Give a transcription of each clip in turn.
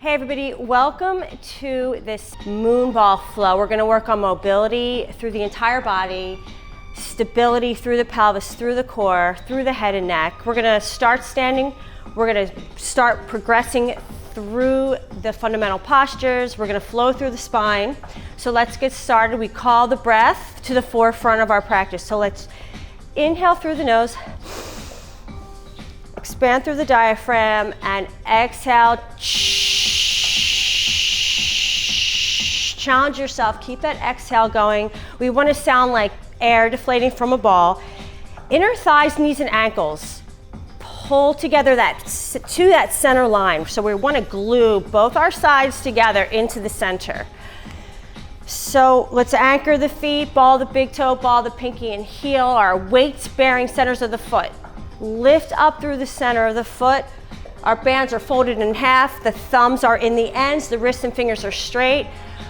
Hey everybody, welcome to this moon ball flow. We're gonna work on mobility through the entire body, stability through the pelvis, through the core, through the head and neck. We're gonna start standing. We're gonna start progressing through the fundamental postures. We're gonna flow through the spine. So let's get started. We call the breath to the forefront of our practice. So let's inhale through the nose, expand through the diaphragm, and exhale. Challenge yourself, keep that exhale going. We want to sound like air deflating from a ball. Inner thighs, knees, and ankles. Pull together to that center line. So we want to glue both our sides together into the center. So let's anchor the feet, ball the big toe, ball the pinky, and heel our weight-bearing centers of the foot. Lift up through the center of the foot. Our bands are folded in half. The thumbs are in the ends. The wrists and fingers are straight.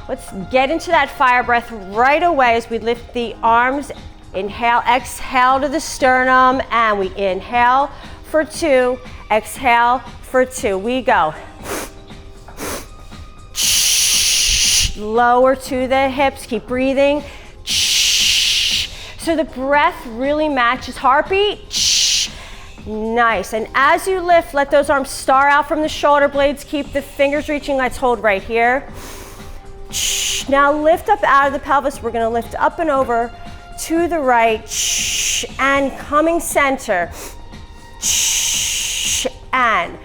Let's get into that fire breath right away as we lift the arms. Inhale, exhale to the sternum, and we inhale for 2, exhale for 2. We go. Lower to the hips, keep breathing. So the breath really matches heartbeat. Nice, and as you lift, let those arms star out from the shoulder blades. Keep the fingers reaching, let's hold right here. Now lift up out of the pelvis. We're gonna lift up and over to the right, and coming center, and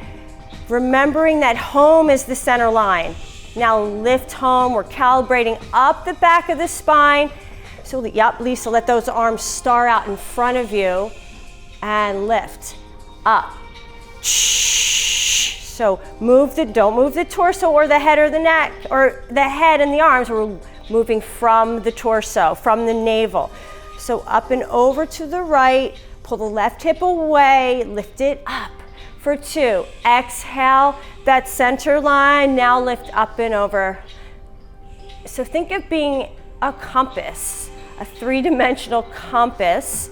remembering that home is the center line. Now lift home, we're calibrating up the back of the spine. So yep, Lisa, let those arms star out in front of you, and lift up. So don't move the torso or the head or the neck, or the head and the arms. We're moving from the torso, from the navel. So up and over to the right, pull the left hip away, lift it up for 2. Exhale, that center line, now lift up and over. So think of being a compass, a 3-dimensional compass.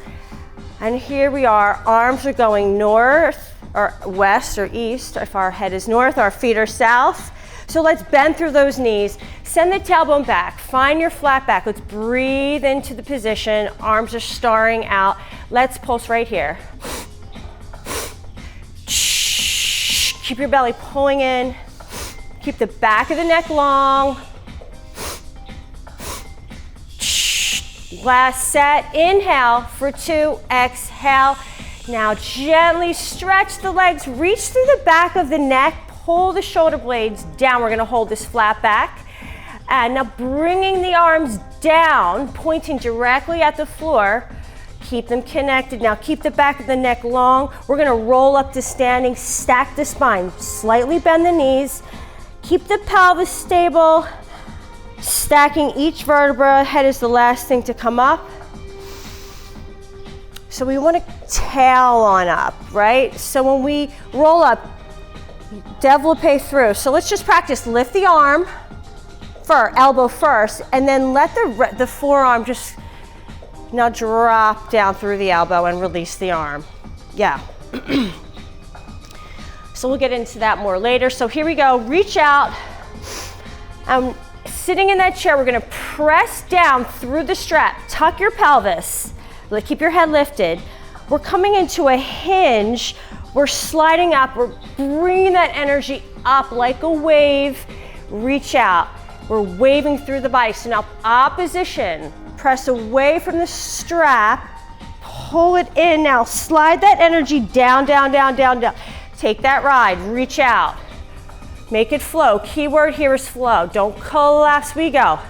And here we are, arms are going north, or west or east. If our head is north, our feet are south. So let's bend through those knees. Send the tailbone back. Find your flat back. Let's breathe into the position. Arms are starring out. Let's pulse right here. Keep your belly pulling in. Keep the back of the neck long. Last set. Inhale for 2. Exhale. Now gently stretch the legs, reach through the back of the neck, pull the shoulder blades down. We're gonna hold this flat back. And now bringing the arms down, pointing directly at the floor. Keep them connected. Now keep the back of the neck long. We're gonna roll up to standing, stack the spine, slightly bend the knees. Keep the pelvis stable, stacking each vertebra. Head is the last thing to come up. So we want to tail on up, right? So when we roll up, développé through. So let's just practice. Lift the arm, elbow first, and then let the forearm just now drop down through the elbow and release the arm. Yeah. So we'll get into that more later. So here we go. Reach out. Sitting in that chair, we're going to press down through the strap. Tuck your pelvis. Keep your head lifted. We're coming into a hinge. We're sliding up. We're bringing that energy up like a wave. Reach out. We're waving through the body. So now opposition. Press away from the strap. Pull it in. Now slide that energy down, down, down, down, down. Take that ride. Reach out. Make it flow. Keyword here is flow. Don't collapse. We go.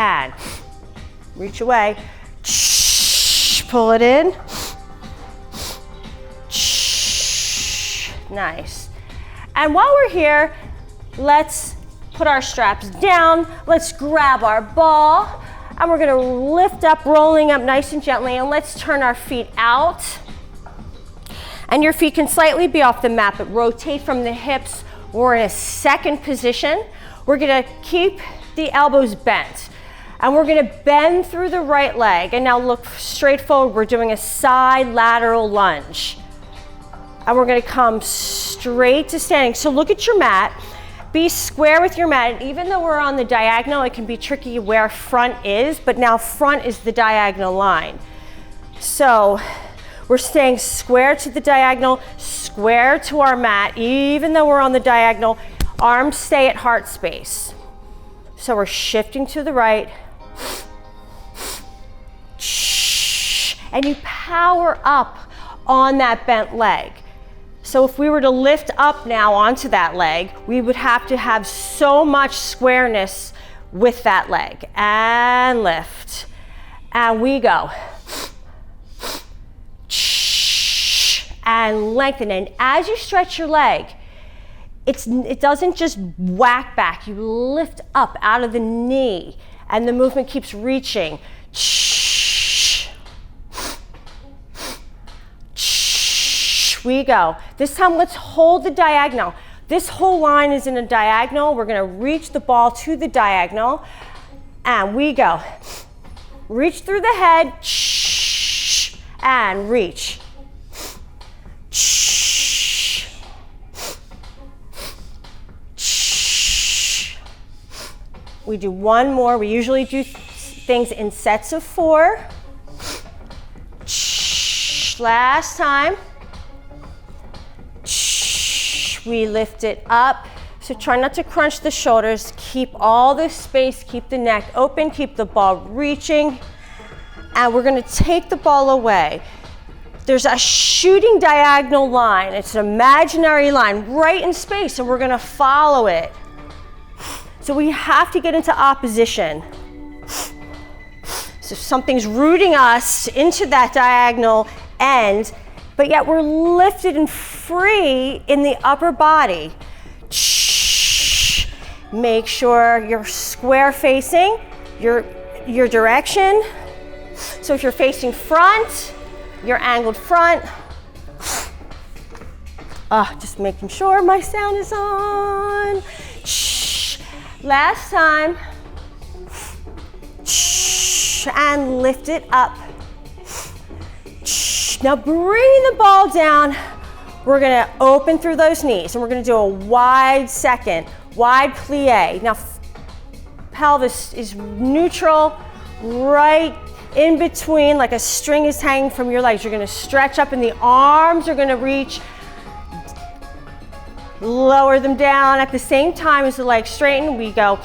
And reach away, pull it in. Nice. And while we're here, let's put our straps down. Let's grab our ball, and we're gonna lift up, rolling up nice and gently, and let's turn our feet out. And your feet can slightly be off the mat, but rotate from the hips. We're in a second position. We're gonna keep the elbows bent. And we're gonna bend through the right leg. And now look straight forward. We're doing a side lateral lunge. And we're gonna come straight to standing. So look at your mat. Be square with your mat. And even though we're on the diagonal, it can be tricky where front is, but now front is the diagonal line. So we're staying square to the diagonal, square to our mat. Even though we're on the diagonal, arms stay at heart space. So we're shifting to the right. And you power up on that bent leg. So if we were to lift up now onto that leg, we would have to have so much squareness with that leg. And lift. And we go. And lengthen. And as you stretch your leg, it doesn't just whack back. You lift up out of the knee, and the movement keeps reaching. We go. This time, let's hold the diagonal. This whole line is in a diagonal. We're going to reach the ball to the diagonal, and we go. Reach through the head, and reach. We do one more. We usually do things in sets of 4. Last time. We lift it up. So try not to crunch the shoulders. Keep all this space. Keep the neck open. Keep the ball reaching. And we're going to take the ball away. There's a shooting diagonal line. It's an imaginary line right in space, and we're going to follow it. So we have to get into opposition. So something's rooting us into that diagonal end, but yet we're lifted and free in the upper body. Make sure you're square facing your direction. So if you're facing front, you're angled front. Just making sure my sound is on. Last time. And lift it up. Now bring the ball down. We're gonna open through those knees, and we're gonna do a wide second, wide plie. Now pelvis is neutral, right in between, like a string is hanging from your legs. You're gonna stretch up, and the arms are gonna reach. Lower them down at the same time as the legs straighten. We go.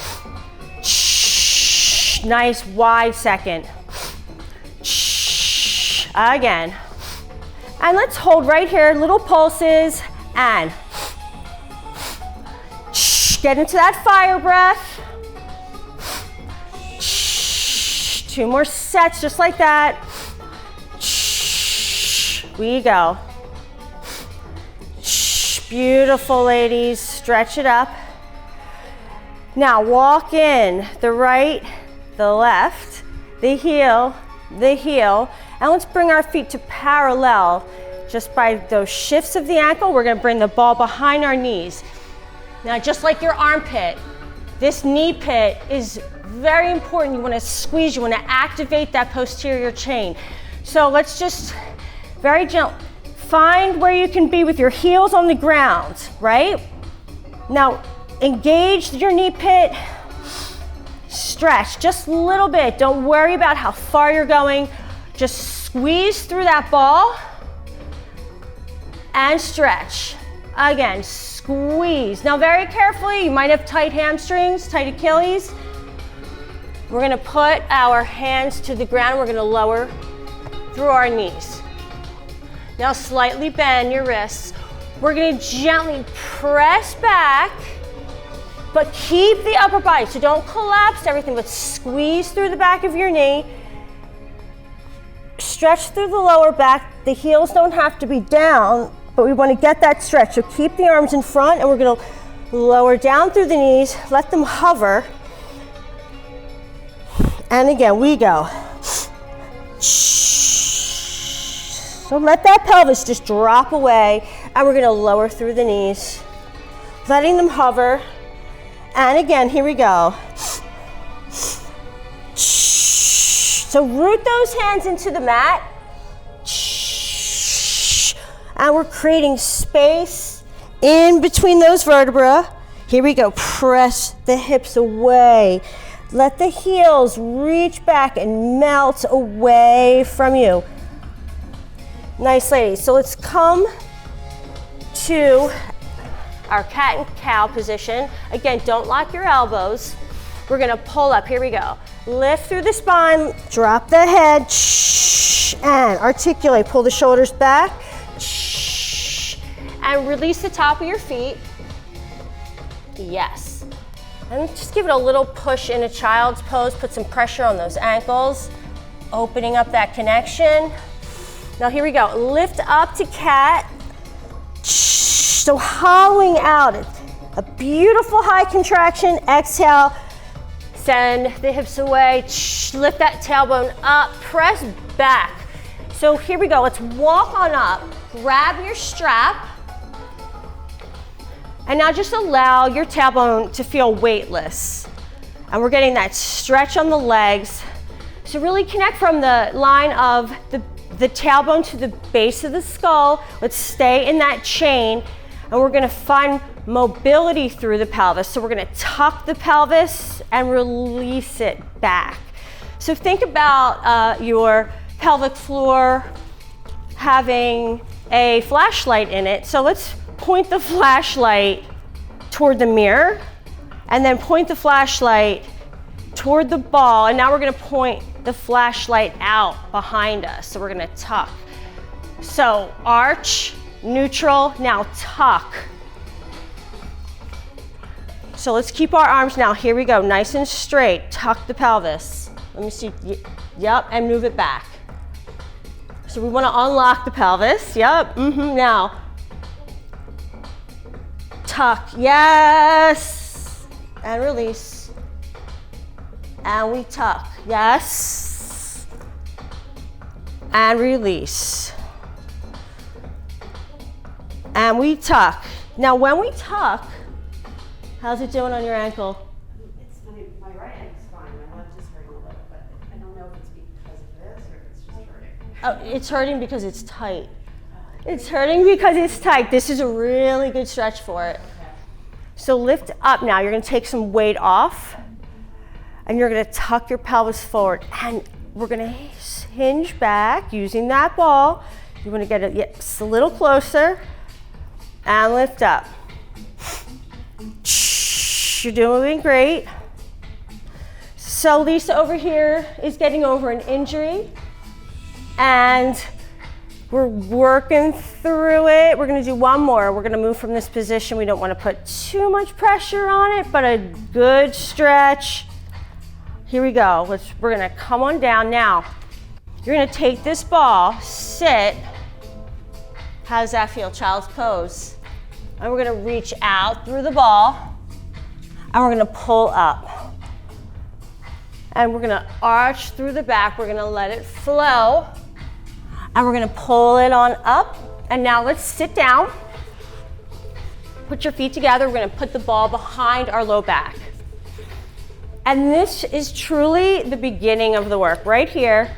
Nice wide second. Again. And let's hold right here, little pulses, and get into that fire breath. 2 more sets just like that. We go. Beautiful, ladies. Stretch it up. Now walk in the right, the left, the heel, and let's bring our feet to parallel. Just by those shifts of the ankle, we're going to bring the ball behind our knees. Now, just like your armpit, this knee pit is very important. You want to squeeze, you want to activate that posterior chain. So let's just very gentle. Find where you can be with your heels on the ground, right? Now, engage your knee pit. Stretch just a little bit. Don't worry about how far you're going. Just squeeze through that ball and stretch. Again, squeeze. Now, very carefully, you might have tight hamstrings, tight Achilles. We're gonna put our hands to the ground. We're gonna lower through our knees. Now slightly bend your wrists. We're gonna gently press back, but keep the upper body. So don't collapse everything, but squeeze through the back of your knee. Stretch through the lower back. The heels don't have to be down, but we wanna get that stretch. So keep the arms in front, and we're gonna lower down through the knees, let them hover. And again, we go. So let that pelvis just drop away, and we're gonna lower through the knees, letting them hover. And again, here we go. So root those hands into the mat. And we're creating space in between those vertebrae. Here we go. Press the hips away. Let the heels reach back and melt away from you. Nice, ladies. So let's come to our cat and cow position. Again, don't lock your elbows. We're gonna pull up. Here we go. Lift through the spine, drop the head, and articulate. Pull the shoulders back, and release the top of your feet. Yes. And just give it a little push in a child's pose. Put some pressure on those ankles, opening up that connection. Now here we go. Lift up to cat. So hollowing out, a beautiful high contraction. Exhale, send the hips away. Lift that tailbone up, press back. So here we go. Let's walk on up. Grab your strap. And now just allow your tailbone to feel weightless. And we're getting that stretch on the legs. So really connect from the line of the tailbone to the base of the skull. Let's stay in that chain. And we're gonna find mobility through the pelvis. So we're gonna tuck the pelvis and release it back. So think about your pelvic floor having a flashlight in it. So let's point the flashlight toward the mirror and then point the flashlight toward the ball. And now we're gonna point the flashlight out behind us. So we're gonna tuck. So arch, neutral, now tuck. So let's keep our arms now. Here we go, nice and straight. Tuck the pelvis. Let me see, yep, and move it back. So we wanna unlock the pelvis, yep, now. Tuck, yes, and release. And we tuck, yes, and release. And we tuck. Now when we tuck, how's it doing on your ankle? It's funny, my right ankle's fine, my left is hurting a little, but I don't know if it's because of this or if it's just hurting. Oh, it's hurting because it's tight. It's hurting because it's tight. This is a really good stretch for it. Okay. So lift up now. You're gonna take some weight off and you're gonna tuck your pelvis forward and we're gonna hinge back using that ball. You wanna get it yes, a little closer and lift up. You're doing great. So Lisa over here is getting over an injury and we're working through it. We're gonna do one more. We're gonna move from this position. We don't wanna put too much pressure on it, but a good stretch. Here we go. We're gonna come on down. Now, you're gonna take this ball, sit. How does that feel? Child's pose. And we're gonna reach out through the ball, and we're gonna pull up. And we're gonna arch through the back. We're gonna let it flow. And we're gonna pull it on up. And now let's sit down. Put your feet together. We're gonna put the ball behind our low back. And this is truly the beginning of the work, right here.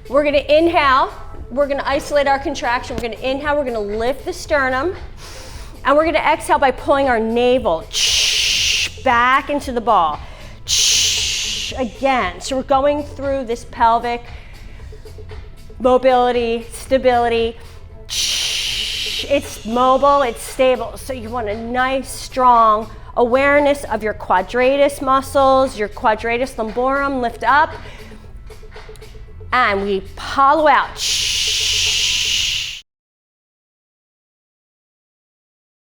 We're gonna inhale. We're gonna isolate our contraction. We're gonna inhale, we're gonna lift the sternum. And we're gonna exhale by pulling our navel back into the ball. Again, so we're going through this pelvic mobility, stability. It's mobile, it's stable. So you want a nice, strong awareness of your quadratus muscles, your quadratus lumborum, lift up. And we hollow out.